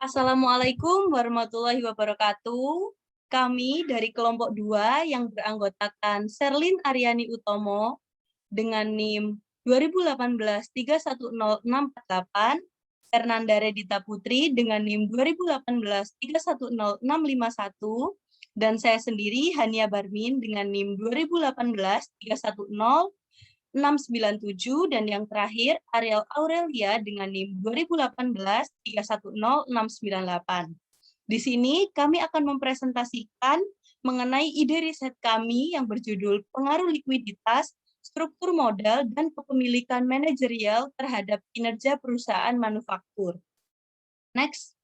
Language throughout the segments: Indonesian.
Assalamualaikum warahmatullahi wabarakatuh. Kami dari kelompok 2 yang beranggotakan Sherlyn Aryani Utomo dengan NIM 2018-310648, Fernanda Redita Putri dengan NIM 2018-310651, dan saya sendiri Hania Barmin dengan NIM 2018-310-697, dan yang terakhir Ariel Aurelia dengan NIM 2018-310-698. Di sini kami akan mempresentasikan mengenai ide riset kami yang berjudul Pengaruh Likuiditas, Struktur Modal, dan Kepemilikan Manajerial terhadap Kinerja Perusahaan Manufaktur. Next.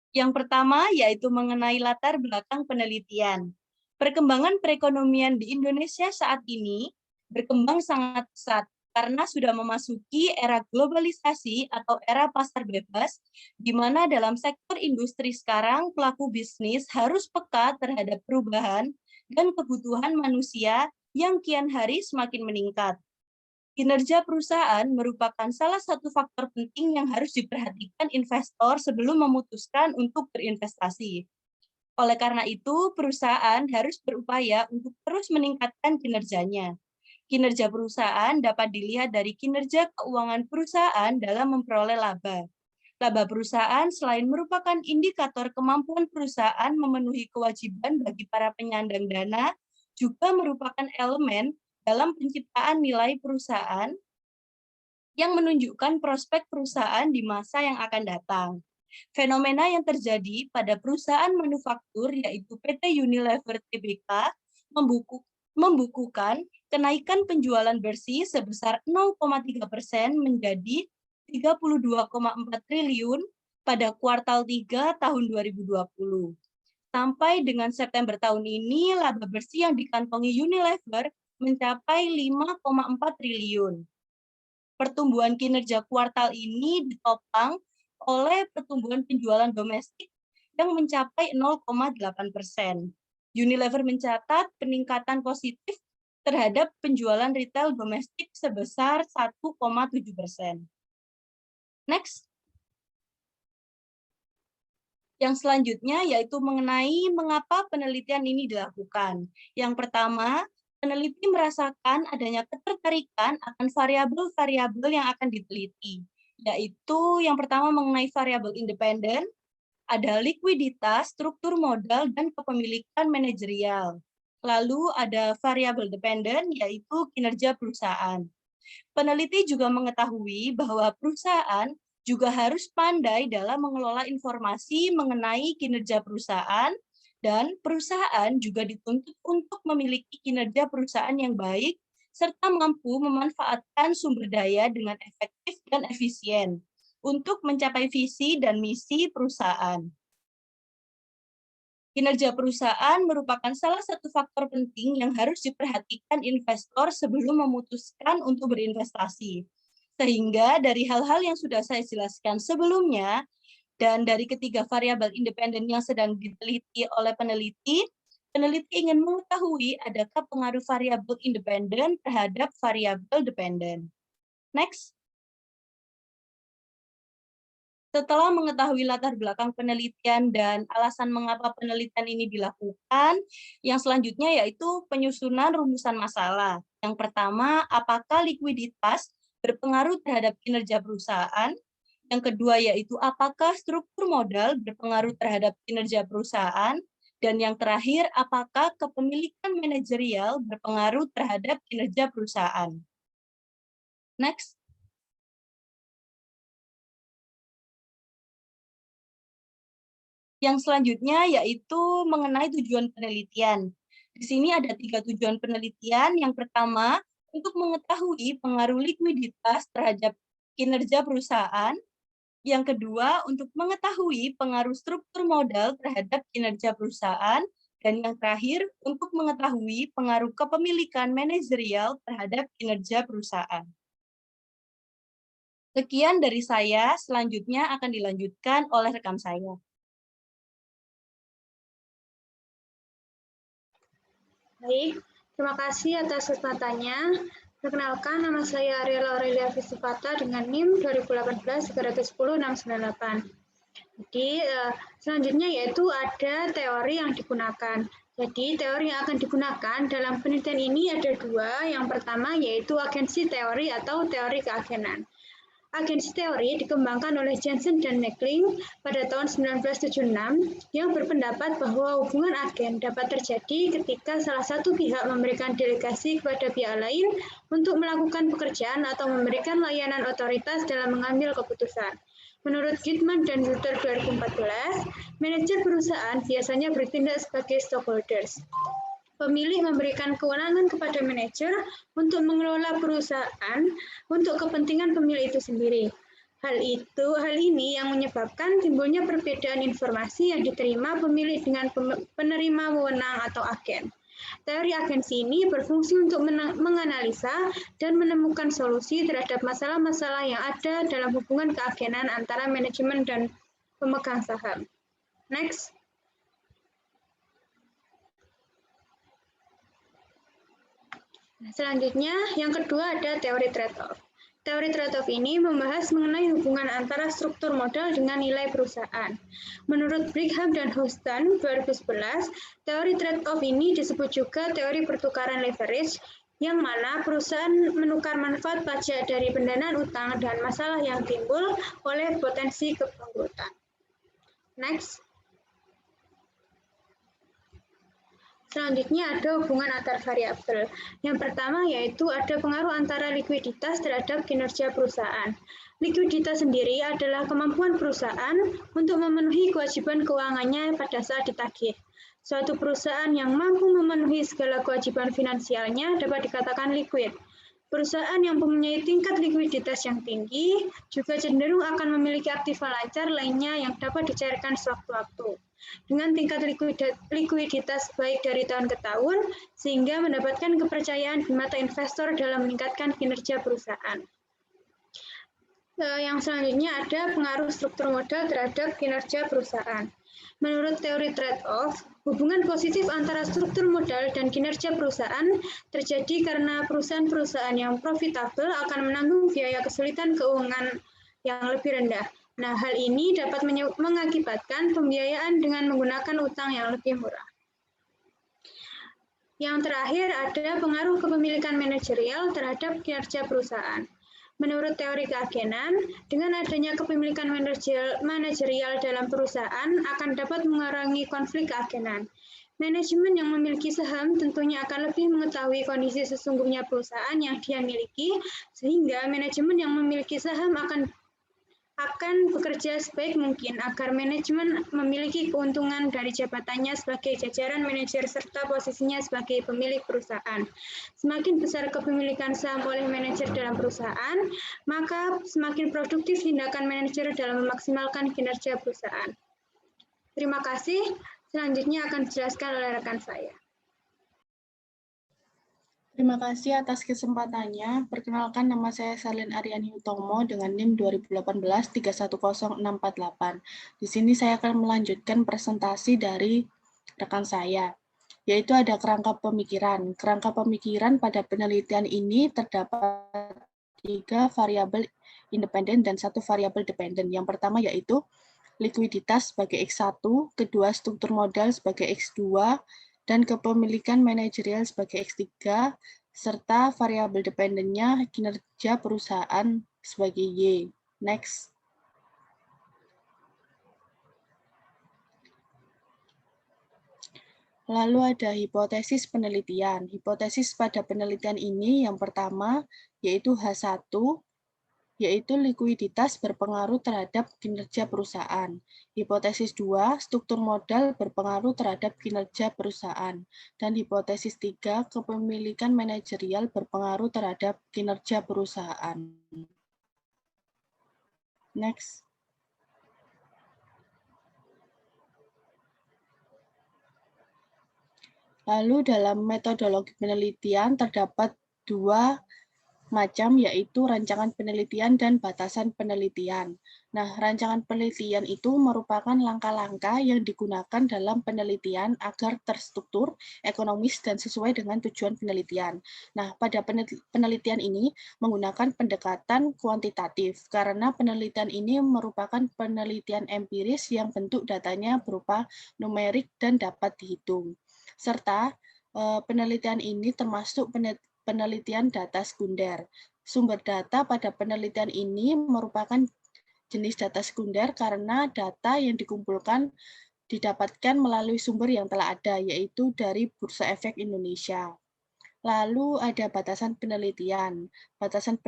Yang pertama yaitu mengenai latar belakang penelitian. Perkembangan perekonomian di Indonesia saat ini berkembang sangat pesat karena sudah memasuki era globalisasi atau era pasar bebas, di mana dalam sektor industri sekarang pelaku bisnis harus peka terhadap perubahan dan kebutuhan manusia yang kian hari semakin meningkat. Kinerja perusahaan merupakan salah satu faktor penting yang harus diperhatikan investor sebelum memutuskan untuk berinvestasi. Oleh karena itu, perusahaan harus berupaya untuk terus meningkatkan kinerjanya. Kinerja perusahaan dapat dilihat dari kinerja keuangan perusahaan dalam memperoleh laba. Laba perusahaan selain merupakan indikator kemampuan perusahaan memenuhi kewajiban bagi para penyandang dana, juga merupakan elemen dalam penciptaan nilai perusahaan yang menunjukkan prospek perusahaan di masa yang akan datang. Fenomena yang terjadi pada perusahaan manufaktur yaitu PT Unilever Tbk membukukan kenaikan penjualan bersih sebesar 0,3% menjadi 32,4 triliun pada kuartal 3 tahun 2020. Sampai dengan September tahun ini, laba bersih yang dikantongi Unilever mencapai 5,4 triliun. Pertumbuhan kinerja kuartal ini ditopang oleh pertumbuhan penjualan domestik yang mencapai 0,8%. Unilever mencatat peningkatan positif terhadap penjualan retail domestik sebesar 1,7%. Next. Yang selanjutnya yaitu mengenai mengapa penelitian ini dilakukan. Yang pertama, peneliti merasakan adanya ketertarikan akan variabel-variabel yang akan diteliti, yaitu yang pertama mengenai variabel independen, ada likuiditas, struktur modal, dan kepemilikan manajerial. Lalu ada variabel dependen, yaitu kinerja perusahaan. Peneliti juga mengetahui bahwa perusahaan juga harus pandai dalam mengelola informasi mengenai kinerja perusahaan, dan perusahaan juga dituntut untuk memiliki kinerja perusahaan yang baik, serta mampu memanfaatkan sumber daya dengan efektif dan efisien untuk mencapai visi dan misi perusahaan. Kinerja perusahaan merupakan salah satu faktor penting yang harus diperhatikan investor sebelum memutuskan untuk berinvestasi. Sehingga dari hal-hal yang sudah saya jelaskan sebelumnya, dan dari ketiga variabel independen yang sedang diteliti oleh peneliti, peneliti ingin mengetahui adakah pengaruh variabel independen terhadap variabel dependen. Next. Setelah mengetahui latar belakang penelitian dan alasan mengapa penelitian ini dilakukan, yang selanjutnya yaitu penyusunan rumusan masalah. Yang pertama, apakah likuiditas berpengaruh terhadap kinerja perusahaan? Yang kedua yaitu apakah struktur modal berpengaruh terhadap kinerja perusahaan? Dan yang terakhir, apakah kepemilikan manajerial berpengaruh terhadap kinerja perusahaan? Next. Yang selanjutnya yaitu mengenai tujuan penelitian. Di sini ada 3 tujuan penelitian. Yang pertama, untuk mengetahui pengaruh likuiditas terhadap kinerja perusahaan. Yang kedua, untuk mengetahui pengaruh struktur modal terhadap kinerja perusahaan. Dan yang terakhir, untuk mengetahui pengaruh kepemilikan manajerial terhadap kinerja perusahaan. Sekian dari saya, selanjutnya akan dilanjutkan oleh rekan saya. Baik, terima kasih atas kesempatannya. Perkenalkan, nama saya Ariela Aurelia Visipata dengan NIM 2018-310-698. Jadi, selanjutnya yaitu ada teori yang digunakan. Jadi, teori yang akan digunakan dalam penelitian ini ada dua. Yang pertama yaitu agensi teori atau teori keagenan. Agensi teori dikembangkan oleh Jensen dan Mackling pada tahun 1976 yang berpendapat bahwa hubungan agen dapat terjadi ketika salah satu pihak memberikan delegasi kepada pihak lain untuk melakukan pekerjaan atau memberikan layanan otoritas dalam mengambil keputusan. Menurut Gitman dan Luther 2014, manajer perusahaan biasanya bertindak sebagai stockholders. Pemilik memberikan kewenangan kepada manajer untuk mengelola perusahaan untuk kepentingan pemilik itu sendiri. Hal ini yang menyebabkan timbulnya perbedaan informasi yang diterima pemilik dengan penerima wewenang atau agen. Teori agensi ini berfungsi untuk menganalisa dan menemukan solusi terhadap masalah-masalah yang ada dalam hubungan keagenan antara manajemen dan pemegang saham. Next. Selanjutnya, yang kedua ada teori trade-off. Teori trade-off ini membahas mengenai hubungan antara struktur modal dengan nilai perusahaan. Menurut Brigham dan Houston 2011, teori trade-off ini disebut juga teori pertukaran leverage, yang mana perusahaan menukar manfaat pajak dari pendanaan utang dan masalah yang timbul oleh potensi kebangkrutan. Next. Selanjutnya ada hubungan antar variabel. Yang pertama yaitu ada pengaruh antara likuiditas terhadap kinerja perusahaan. Likuiditas sendiri adalah kemampuan perusahaan untuk memenuhi kewajiban keuangannya pada saat ditagih. Suatu perusahaan yang mampu memenuhi segala kewajiban finansialnya dapat dikatakan liquid. Perusahaan yang mempunyai tingkat likuiditas yang tinggi juga cenderung akan memiliki aktiva lancar lainnya yang dapat dicairkan sewaktu-waktu. Dengan tingkat likuiditas baik dari tahun ke tahun, sehingga mendapatkan kepercayaan di mata investor dalam meningkatkan kinerja perusahaan. Yang selanjutnya ada pengaruh struktur modal terhadap kinerja perusahaan. Menurut teori trade-off, hubungan positif antara struktur modal dan kinerja perusahaan terjadi karena perusahaan-perusahaan yang profitabel akan menanggung biaya kesulitan keuangan yang lebih rendah. Nah, hal ini dapat mengakibatkan pembiayaan dengan menggunakan utang yang lebih murah. Yang terakhir ada pengaruh kepemilikan manajerial terhadap kinerja perusahaan. Menurut teori keagenan, dengan adanya kepemilikan manajerial dalam perusahaan akan dapat mengurangi konflik keagenan. Manajemen yang memiliki saham tentunya akan lebih mengetahui kondisi sesungguhnya perusahaan yang dia miliki, sehingga manajemen yang memiliki saham akan bekerja sebaik mungkin agar manajemen memiliki keuntungan dari jabatannya sebagai jajaran manajer serta posisinya sebagai pemilik perusahaan. Semakin besar kepemilikan saham oleh manajer dalam perusahaan, maka semakin produktif tindakan manajer dalam memaksimalkan kinerja perusahaan. Terima kasih. Selanjutnya akan dijelaskan oleh rekan saya. Terima kasih atas kesempatannya. Perkenalkan, nama saya Salin Aryani Utomo dengan NIM 2018-310648. Di sini saya akan melanjutkan presentasi dari rekan saya, yaitu ada kerangka pemikiran. Kerangka pemikiran pada penelitian ini terdapat 3 variabel independen dan 1 variabel dependen. Yang pertama yaitu likuiditas sebagai X1, kedua struktur modal sebagai X2, dan kepemilikan manajerial sebagai X3, serta variabel dependennya kinerja perusahaan sebagai Y. Next. Lalu ada hipotesis penelitian. Hipotesis pada penelitian ini yang pertama yaitu H1, yaitu likuiditas berpengaruh terhadap kinerja perusahaan. Hipotesis 2, struktur modal berpengaruh terhadap kinerja perusahaan. Dan hipotesis 3, kepemilikan manajerial berpengaruh terhadap kinerja perusahaan. Next. Lalu dalam metodologi penelitian terdapat 2 macam, yaitu rancangan penelitian dan batasan penelitian. Nah, rancangan penelitian itu merupakan langkah-langkah yang digunakan dalam penelitian agar terstruktur, ekonomis, dan sesuai dengan tujuan penelitian. Nah, pada penelitian ini menggunakan pendekatan kuantitatif, karena penelitian ini merupakan penelitian empiris yang bentuk datanya berupa numerik dan dapat dihitung. Serta penelitian ini termasuk penelitian data sekunder. Sumber data pada penelitian ini merupakan jenis data sekunder karena data yang dikumpulkan didapatkan melalui sumber yang telah ada, yaitu dari Bursa Efek Indonesia. Lalu ada batasan penelitian. Batasan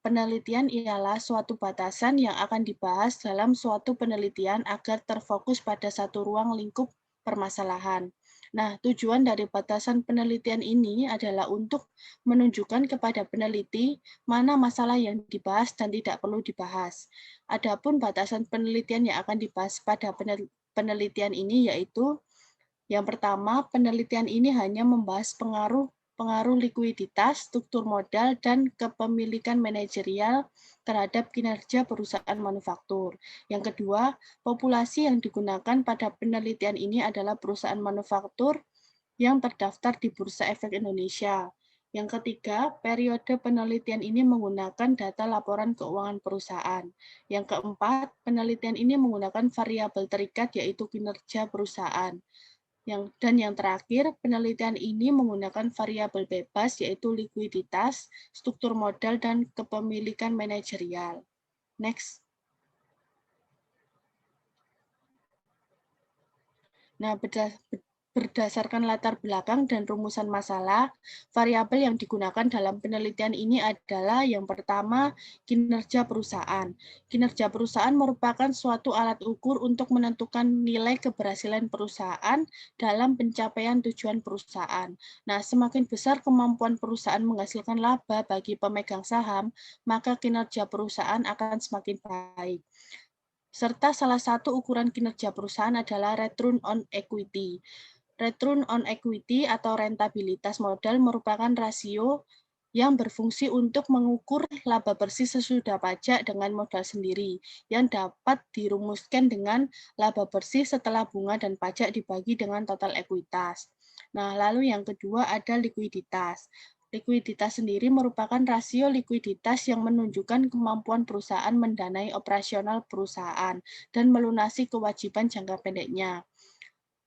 penelitian ialah suatu batasan yang akan dibahas dalam suatu penelitian agar terfokus pada satu ruang lingkup permasalahan. Nah, tujuan dari batasan penelitian ini adalah untuk menunjukkan kepada peneliti mana masalah yang dibahas dan tidak perlu dibahas. Adapun batasan penelitian yang akan dibahas pada penelitian ini yaitu yang pertama, penelitian ini hanya membahas pengaruh likuiditas, struktur modal, dan kepemilikan manajerial terhadap kinerja perusahaan manufaktur. Yang kedua, populasi yang digunakan pada penelitian ini adalah perusahaan manufaktur yang terdaftar di Bursa Efek Indonesia. Yang ketiga, periode penelitian ini menggunakan data laporan keuangan perusahaan. Yang keempat, penelitian ini menggunakan variabel terikat yaitu kinerja perusahaan. Dan yang terakhir, penelitian ini menggunakan variabel bebas yaitu likuiditas, struktur modal, dan kepemilikan manajerial. Next. Nah, berdasarkan latar belakang dan rumusan masalah, variabel yang digunakan dalam penelitian ini adalah yang pertama, kinerja perusahaan. Kinerja perusahaan merupakan suatu alat ukur untuk menentukan nilai keberhasilan perusahaan dalam pencapaian tujuan perusahaan. Nah, semakin besar kemampuan perusahaan menghasilkan laba bagi pemegang saham, maka kinerja perusahaan akan semakin baik. Serta salah satu ukuran kinerja perusahaan adalah return on equity. Return on equity atau rentabilitas modal merupakan rasio yang berfungsi untuk mengukur laba bersih sesudah pajak dengan modal sendiri, yang dapat dirumuskan dengan laba bersih setelah bunga dan pajak dibagi dengan total ekuitas. Nah, lalu yang kedua ada likuiditas. Likuiditas sendiri merupakan rasio likuiditas yang menunjukkan kemampuan perusahaan mendanai operasional perusahaan dan melunasi kewajiban jangka pendeknya.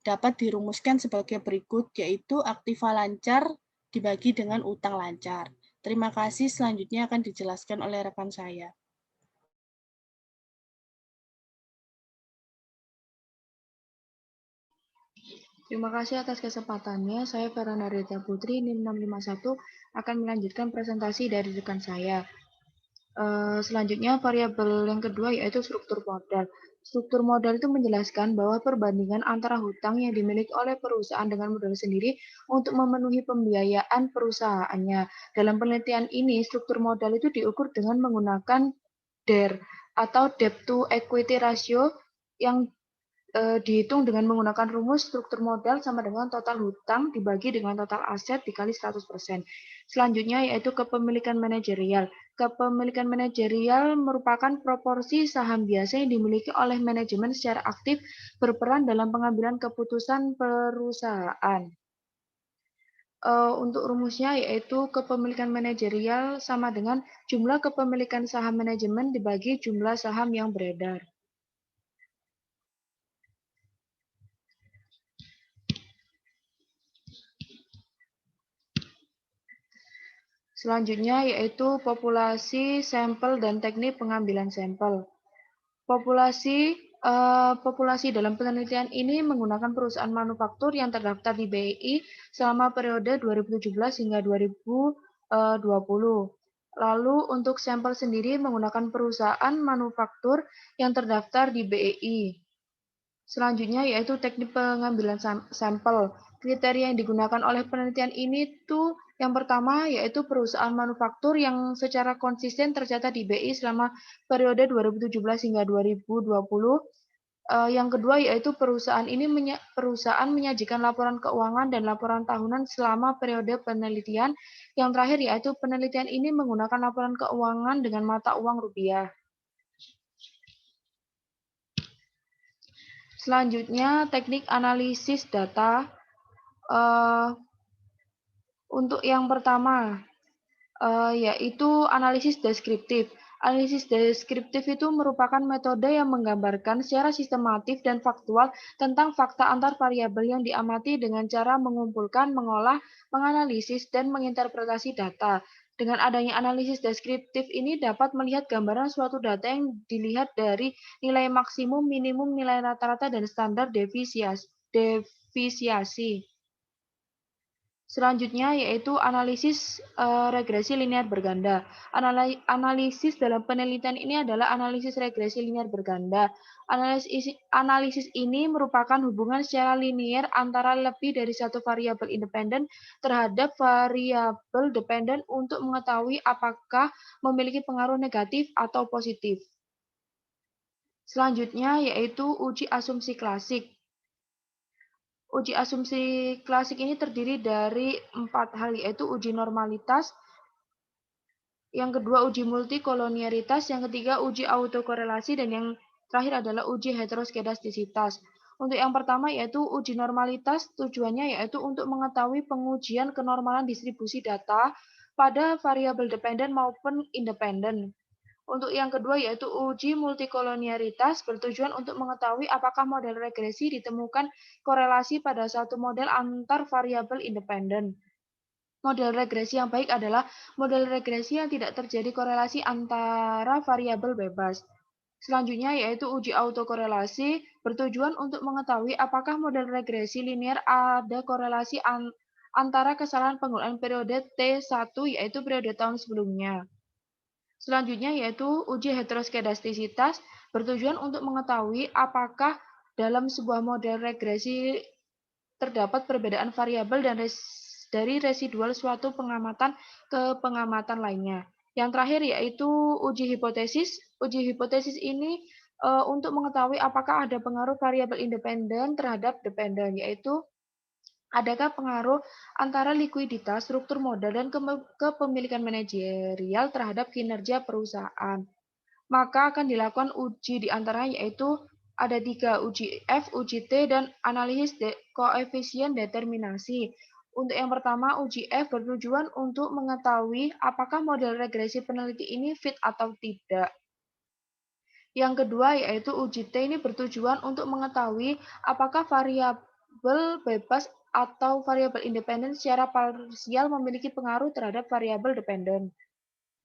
Dapat dirumuskan sebagai berikut, yaitu aktiva lancar dibagi dengan utang lancar. Terima kasih, selanjutnya akan dijelaskan oleh rekan saya. Terima kasih atas kesempatannya. Saya Farhana Rita Putri, NIM 651, akan melanjutkan presentasi dari rekan saya. Selanjutnya, variabel yang kedua yaitu struktur modal. Struktur modal itu menjelaskan bahwa perbandingan antara hutang yang dimiliki oleh perusahaan dengan modal sendiri untuk memenuhi pembiayaan perusahaannya. Dalam penelitian ini, struktur modal itu diukur dengan menggunakan DER atau Debt to Equity Ratio yang dihitung dengan menggunakan rumus struktur modal sama dengan total hutang dibagi dengan total aset dikali 100%. Selanjutnya yaitu kepemilikan manajerial. Kepemilikan manajerial merupakan proporsi saham biasa yang dimiliki oleh manajemen secara aktif berperan dalam pengambilan keputusan perusahaan. Untuk rumusnya yaitu kepemilikan manajerial sama dengan jumlah kepemilikan saham manajemen dibagi jumlah saham yang beredar. Selanjutnya yaitu populasi, sampel, dan teknik pengambilan sampel. Populasi dalam penelitian ini menggunakan perusahaan manufaktur yang terdaftar di BEI selama periode 2017 hingga 2020. Lalu untuk sampel sendiri menggunakan perusahaan manufaktur yang terdaftar di BEI. Selanjutnya yaitu teknik pengambilan sampel. Kriteria yang digunakan oleh penelitian ini tuh yang pertama yaitu perusahaan manufaktur yang secara konsisten tercatat di BI selama periode 2017 hingga 2020. Yang kedua yaitu perusahaan menyajikan laporan keuangan dan laporan tahunan selama periode penelitian. Yang terakhir yaitu penelitian ini menggunakan laporan keuangan dengan mata uang rupiah. Selanjutnya teknik analisis data. Untuk yang pertama yaitu analisis deskriptif. Analisis deskriptif itu merupakan metode yang menggambarkan secara sistematif dan faktual tentang fakta antar variabel yang diamati dengan cara mengumpulkan, mengolah, menganalisis, dan menginterpretasi data. Dengan adanya analisis deskriptif ini dapat melihat gambaran suatu data yang dilihat dari nilai maksimum, minimum, nilai rata-rata, dan standar defisiasi. Selanjutnya yaitu analisis regresi linear berganda. Analisis dalam penelitian ini adalah analisis regresi linear berganda. Analisis ini merupakan hubungan secara linear antara lebih dari satu variabel independen terhadap variabel dependen untuk mengetahui apakah memiliki pengaruh negatif atau positif. Selanjutnya yaitu uji asumsi klasik. Uji asumsi klasik ini terdiri dari 4 hal, yaitu uji normalitas, yang kedua uji multikolonialitas, yang ketiga uji autokorelasi, dan yang terakhir adalah uji heteroskedastisitas. Untuk yang pertama yaitu uji normalitas, tujuannya yaitu untuk mengetahui pengujian kenormalan distribusi data pada variabel dependen maupun independen. Untuk yang kedua yaitu uji multikolonialitas bertujuan untuk mengetahui apakah model regresi ditemukan korelasi pada satu model antar variabel independen. Model regresi yang baik adalah model regresi yang tidak terjadi korelasi antara variabel bebas. Selanjutnya yaitu uji autokorelasi bertujuan untuk mengetahui apakah model regresi linear ada korelasi antara kesalahan penggunaan periode T1 yaitu periode tahun sebelumnya. Selanjutnya yaitu uji heteroskedastisitas bertujuan untuk mengetahui apakah dalam sebuah model regresi terdapat perbedaan variabel dan dari residual suatu pengamatan ke pengamatan lainnya. Yang terakhir yaitu uji hipotesis. Uji hipotesis ini untuk mengetahui apakah ada pengaruh variabel independen terhadap dependen, yaitu adakah pengaruh antara likuiditas, struktur modal, dan kepemilikan manajerial terhadap kinerja perusahaan? Maka akan dilakukan uji di antaranya yaitu ada 3, uji F, uji T, dan analisis koefisien determinasi. Untuk yang pertama, uji F bertujuan untuk mengetahui apakah model regresi peneliti ini fit atau tidak. Yang kedua yaitu uji T ini bertujuan untuk mengetahui apakah variabel bebas atau variabel independen secara parsial memiliki pengaruh terhadap variabel dependen.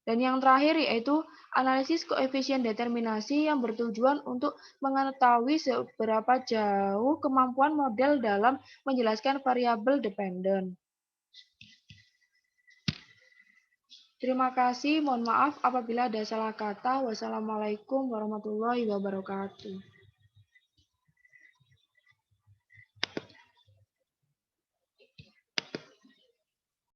Dan yang terakhir yaitu analisis koefisien determinasi yang bertujuan untuk mengetahui seberapa jauh kemampuan model dalam menjelaskan variabel dependen. Terima kasih, mohon maaf apabila ada salah kata. Wassalamualaikum warahmatullahi wabarakatuh.